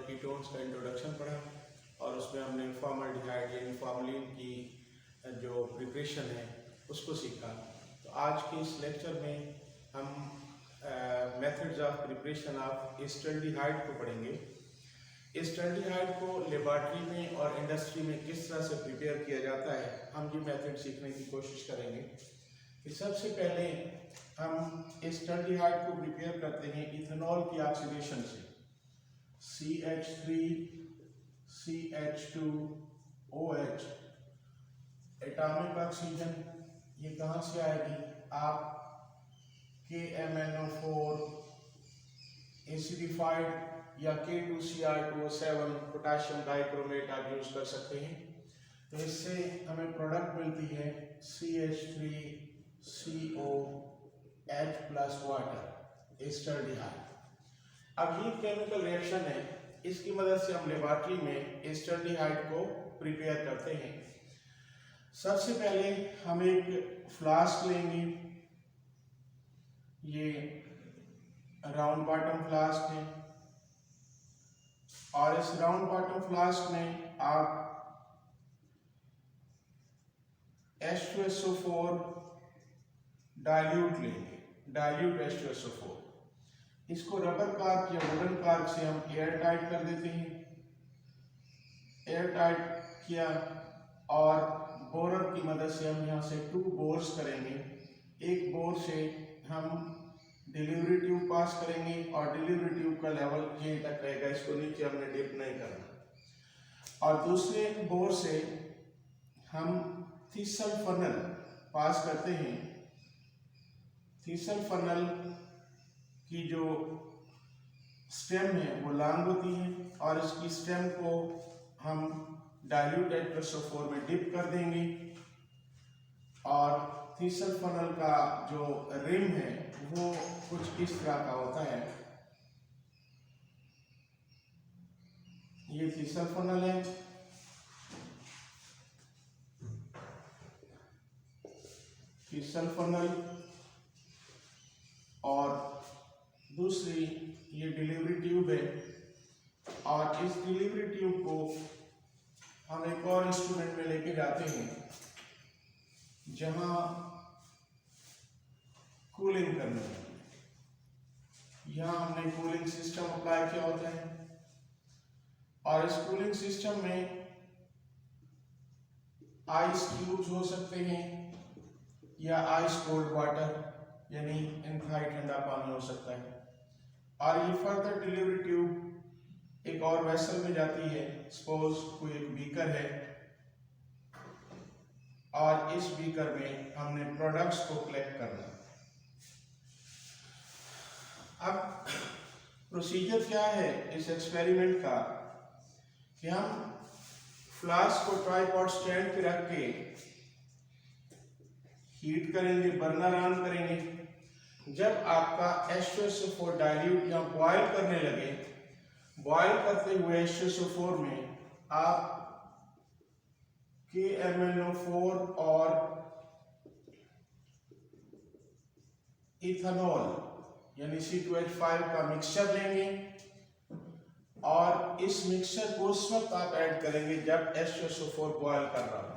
Ketones का introduction पढ़ा और उसमें हमने फॉर्मल्डिहाइड यानी फॉर्मलिन की जो प्रिपरेशन है उसको सीखा। तो आज के इस लेक्चर में हम methods of preparation of acetaldehyde को पढ़ेंगे। एस्टल्डिहाइड को लेबॉरेटरी में और इंडस्ट्री में किस तरह से प्रिपेयर किया जाता है, हम ये मेथड सीखने की कोशिश करेंगे। कि सबसे पहले हम एस्टल्डिहाइड को प्रिपेयर करते हैं इथेनॉल की ऑक्सीडेशन से। CH3 CH2OH एटॉमिक ऑक्सीजन ये कहाँ से आएगी? आप KMnO4 एसिडिफाइड या K2Cr2O7 पोटेशियम डाइक्रोमेट आप यूज कर सकते हैं। तो इससे हमें प्रोडक्ट मिलती है CH3COH प्लस वाटर एस्टल्डिहाइड। अब ये केमिकल रिएक्शन है, इसकी मदद से हम लेबॉरेटरी में एस्टल्डिहाइड को प्रिपेयर करते हैं। सबसे पहले हम एक फ्लास्क लेंगे, ये राउंड बॉटम फ्लास्क है और इस राउंड बॉटम फ्लास्क में आप H2SO4 डाइल्यूट लेंगे, डाइल्यूट H2SO4। इसको रबर कार्क या वुडन कार्क से हम एयर टाइट कर देते हैं। एयर टाइट किया और बोरर की मदद से हम यहाँ से 2 बोर्स करेंगे। एक बोर से हम डिलीवरी ट्यूब पास करेंगे और डिलीवरी ट्यूब का लेवल यहीं तक रहेगा, इसको नीचे हमने डिप नहीं करना। और दूसरे बोर से हम थीसल फनल पास करते हैं। थीसल फनल की जो स्टेम है वो लॉन्ग होती है और इसकी स्टेम को हम डाइल्यूट H2SO4 में डिप कर देंगे और थीसल फनल का जो रिम है वो कुछ इस तरह का होता है। ये थीसल फनल है। थीसल फनल और दूसरी ये डिलीवरी ट्यूब है और इस डिलीवरी ट्यूब को हम एक और इंस्ट्रूमेंट में लेके जाते हैं जहां कूलिंग करनी है। यहाँ हमने कूलिंग सिस्टम अप्लाई किया होता है और इस कूलिंग सिस्टम में आइस क्यूब्स हो सकते हैं या आइस कोल्ड वाटर यानी इंतहाई ठंडा पानी हो सकता है। और ये फर्दर डिलीवरी ट्यूब एक और वेसल में जाती है। सपोज कोई एक बीकर है और इस बीकर में हमने प्रोडक्ट्स को कलेक्ट करना। अब प्रोसीजर क्या है इस एक्सपेरिमेंट का कि हम फ्लास्क को ट्राइपॉड स्टैंड पे रख के हीट करेंगे, बर्नर ऑन करेंगे। जब आपका H2SO4 डाइल्यूट या बॉयल करने लगे, बॉयल करते हुए H2SO4 में आप KMnO4 और इथेनॉल यानी C2H5 का मिक्सचर लेंगे और इस मिक्सचर को उस वक्त आप ऐड करेंगे जब H2SO4 बॉयल कर रहा हो।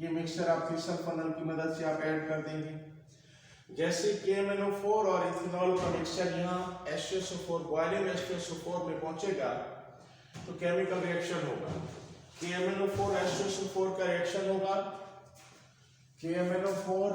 ये मिक्सचर आप थीसल फनल की मदद से आप ऐड कर देंगे। जैसे KMnO4 और इथेनॉल का मिक्सचर यहाँ H2SO4 बॉइलिंग H2SO4 में पहुंचेगा तो केमिकल रिएक्शन होगा। KMnO4 H2SO4 का रिएक्शन होगा। KMnO4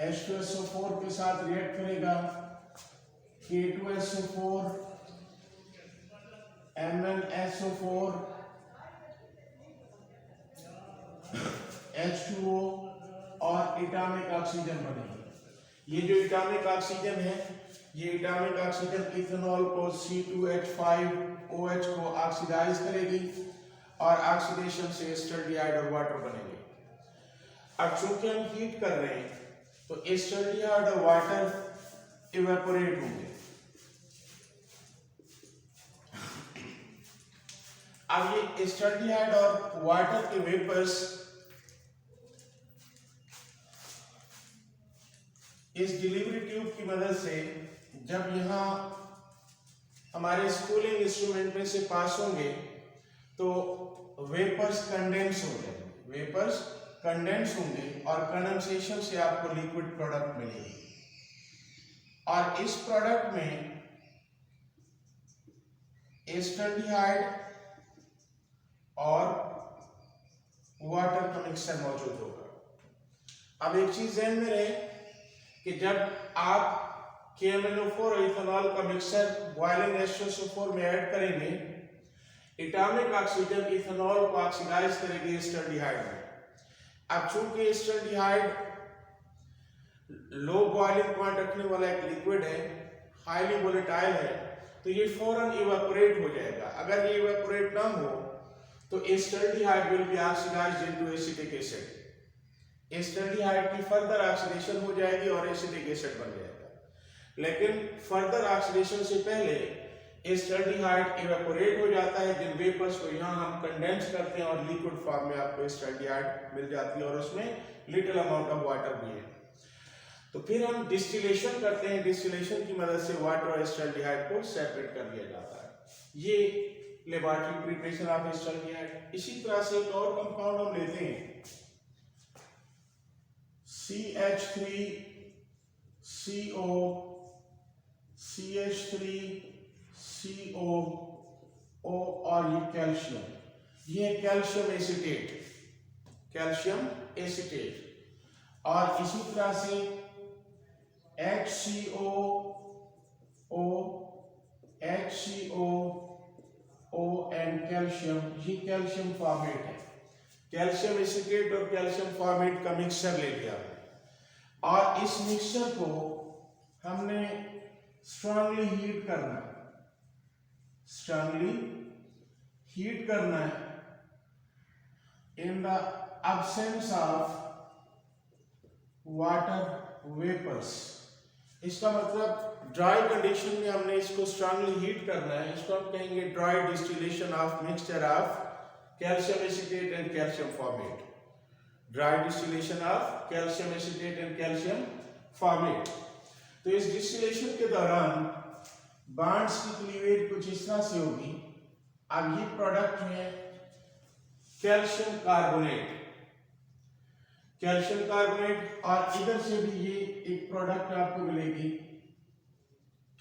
H2SO4 के साथ रिएक्ट करेगा। K2SO4 MnSO4 H2O और एटॉमिक ऑक्सीजन बनेगी। ये जो एटॉमिक ऑक्सीजन है, ये एटॉमिक ऑक्सीजन इथेनॉल को C2H5OH को ऑक्सीडाइज करेगी और ऑक्सीडेशन से एस्टल्डिहाइड और वाटर बनेंगे। अब चूंकि हम हीट कर रहे हैं तो एस्टल्डिहाइड और वाटर इवेपोरेट होंगे। अब ये एस्टल्डिहाइड और वाटर के वेपर्स इस डिलीवरी ट्यूब की मदद से जब यहाँ हमारे स्कूलिंग इंस्ट्रूमेंट में से पास होंगे तो वेपर्स कंडेंस हो जाएंगे, वेपर्स कंडेंस होंगे और कंडेंसेशन से आपको लिक्विड प्रोडक्ट मिलेगी। और इस प्रोडक्ट में एस्टल्डिहाइड और वाटर का मिक्सचर मौजूद होगा। अब एक चीज ध्यान में रहे कि जब आप KMnO4 और इथेनॉल का मिक्सचर बॉइलिंग H2SO4 में ऐड करेंगे, एटॉमिक ऑक्सीजन इथेनॉल को ऑक्सीडाइज करेगी एस्टल्डिहाइड में। अब चूंकि एस्टल्डिहाइड लो बॉइलिंग पॉइंट रखने वाला एक लिक्विड है, हाईली वोलेटाइल है, तो ये फौरन इवेपोरेट हो जाएगा। अगर ये इवेपोरेट ना हो तो acetaldehyde will be oxidised into acetic acid. Acetaldehyde की फर्दर ऑक्सीडेशन हो जाएगी और एसिटिक एसिड बन जाएगा। लेकिन फर्दर ऑक्सीडेशन से पहले एस्टल्डिहाइड इवेपोरेट हो जाता है, जिन वेपर्स को यहाँ हम कंडेंस करते हैं और लिक्विड फॉर्म में आपको एस्टल्डिहाइड मिल जाती है और उसमें लिटिल अमाउंट ऑफ वाटर भी है। तो फिर हम डिस्टिलेशन करते हैं, डिस्टिलेशन की मदद से वाटर और एस्टल्डिहाइड को सेपरेट कर दिया जाता है। ये लेबोरेटरी प्रिपरेशन ऑफ एस्टल्डिहाइड। इसी तरह से एक और कंपाउंड हम लेते हैं CH3CO और ये कैल्शियम, ये कैल्शियम एसीटेट। और इसी तरह से HCO एंड कैल्शियम, ये कैल्शियम फॉर्मेट है। कैल्शियम एसीटेट और कैल्शियम फॉर्मेट का मिक्सचर ले लिया और इस मिक्सचर को हमने स्ट्रांगली हीट करना है in the absence of water vapours. इसका मतलब ड्राई कंडीशन में हमने इसको स्ट्रांगली हीट करना है। इसको हम कहेंगे dry distillation of mixture of calcium acetate and calcium format. Dry distillation of calcium acetate and calcium format. तो इस डिस्टिलेशन के दौरान बॉन्ड्स की क्लीवेज कुछ इस तरह से होगी। अब ये प्रोडक्ट है कैल्शियम कार्बोनेट, और इधर से भी ये एक प्रोडक्ट आपको मिलेगी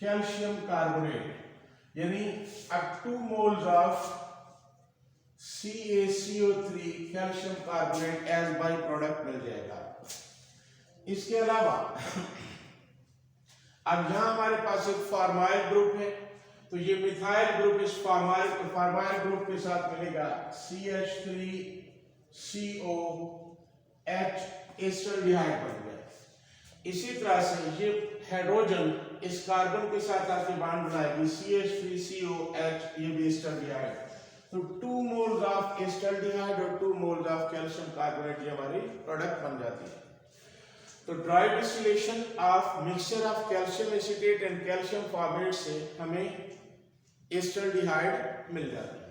कैल्शियम कार्बोनेट, यानी अब 2 moles of CaCO3 calcium carbonate as by product मिल जाएगा। इसके अलावा अब यहां हमारे पास एक फार्माइल ग्रुप है, तो ये मिथाइल ग्रुप इस फार्माइल ग्रुप के साथ मिलेगा CH3COH एस्टल्डिहाइड बन गया। इसी तरह से ये हाइड्रोजन इस कार्बन के साथ आके बॉन्ड बनाएगी CH3COH, ये भी एस्टल्डिहाइड। तो 2 मोल्स ऑफ एस्टल्डिहाइड और 2 मोल्स ऑफ कैल्शियम कार्बोनेट ये हमारी प्रोडक्ट बन जाती है। तो dry distillation of mixture of calcium acetate and calcium format से हमें एस्टल्डिहाइड मिल जाती है।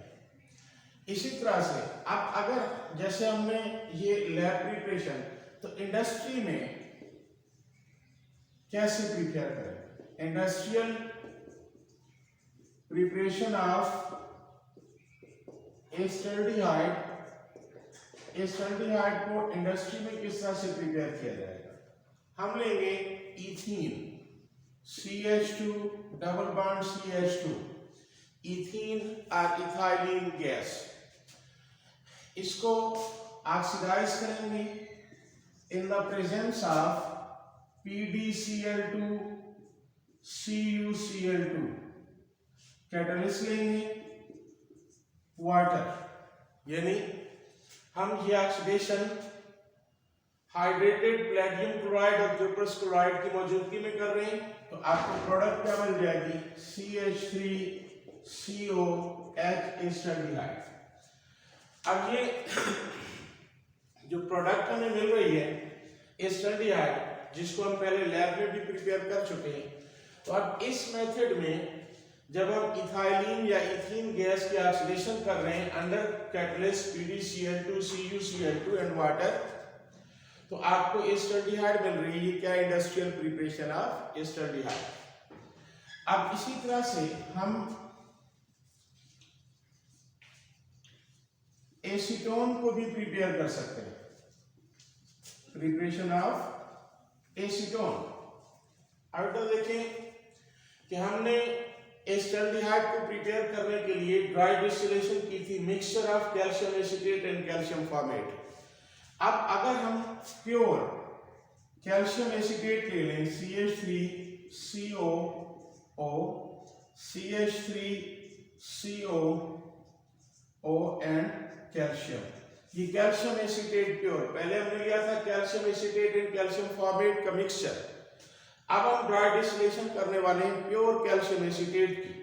इसी तरह से अब अगर जैसे हमने ये लैब प्रिपरेशन, तो इंडस्ट्री में कैसे प्रिपेयर करें? इंडस्ट्रियल प्रिपरेशन ऑफ एस्टल्डिहाइड को इंडस्ट्री में किस तरह से प्रिपेयर किया जाएगा? हम लेंगे ethene CH2 double bond CH2, ethene और इथाइलिन गैस, इसको ऑक्सीडाइज करेंगे in the presence of PdCl2 CuCl2। Catalyst लेंगे वाटर, यानी हम ये ऑक्सीडेशन हाइड्रेटेड प्लेटिनम क्लोराइड और क्यूप्रस क्लोराइड की मौजूदगी में कर रहे हैं, तो आपको प्रोडक्ट क्या मिल जाएगी CH3COH एस्टल्डिहाइड। अब ये जो प्रोडक्ट हमें मिल रही है एस्टल्डिहाइड, जिसको हम पहले लैब में भी प्रिपेयर कर चुके हैं, तो अब इस मेथड में जब हम इथाइलिन या इथीन गैस की ऑक्सीडेशन कर रहे हैं under catalyst PdCl2 CuCl2 and water, तो आपको एस्टल्डिहाइड मिल रही है। क्या? Industrial preparation of acetaldehyde. अब इसी तरह से हम एसीटोन को भी प्रिपेयर कर सकते हैं, प्रिपरेशन ऑफ एसीटोन। अब तो देखें कि हमने एस्टल्डिहाइड को प्रिपेयर करने के लिए ड्राई डिस्टिलेशन की थी, mixture of calcium acetate and calcium formate. अब अगर हम प्योर कैल्शियम एसीटेट ले लें, CH3COO, CH3COO एंड कैल्शियम, ये कैल्शियम एसीटेट प्योर, पहले हमने लिया था calcium acetate and calcium format का मिक्सचर। अब हम ड्राई डिस्टिलेशन करने वाले हैं प्योर कैल्शियम एसीटेट की।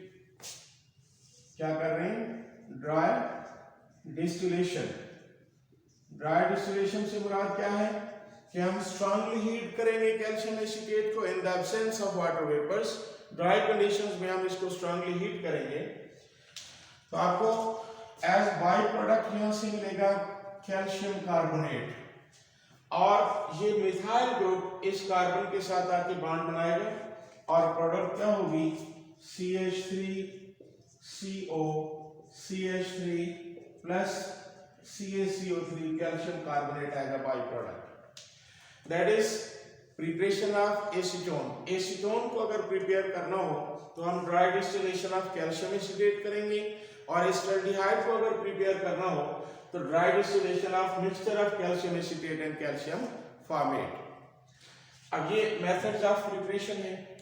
क्या कर रहे हैं? Dry distillation. ड्राई डिस्टिलेशन से मुराद क्या है कि हम स्ट्रांगली हीट करेंगे कैल्शियम एसीटेट को in the absence of water vapours. Dry conditions में हम इसको स्ट्रांगली हीट करेंगे तो आपको एज बाई प्रोडक्ट यहां से मिलेगा कैल्शियम कार्बोनेट, और ये मिथाइल ग्रुप इस कार्बन के साथ आके बॉन्ड बनाएगा और प्रोडक्ट क्या होगी? CH3CO CH3 plus CaCO3 calcium carbonate आएगा by product. That is preparation of acetone. Acetone को अगर प्रिपेयर करना हो तो हम dry distillation of calcium acetate करेंगे, और एस्टल्डिहाइड को अगर प्रिपेयर करना हो तो dry distillation of mixture of calcium acetate and calcium formate. अब ये मेथड्स ऑफ प्रिपरेशन है।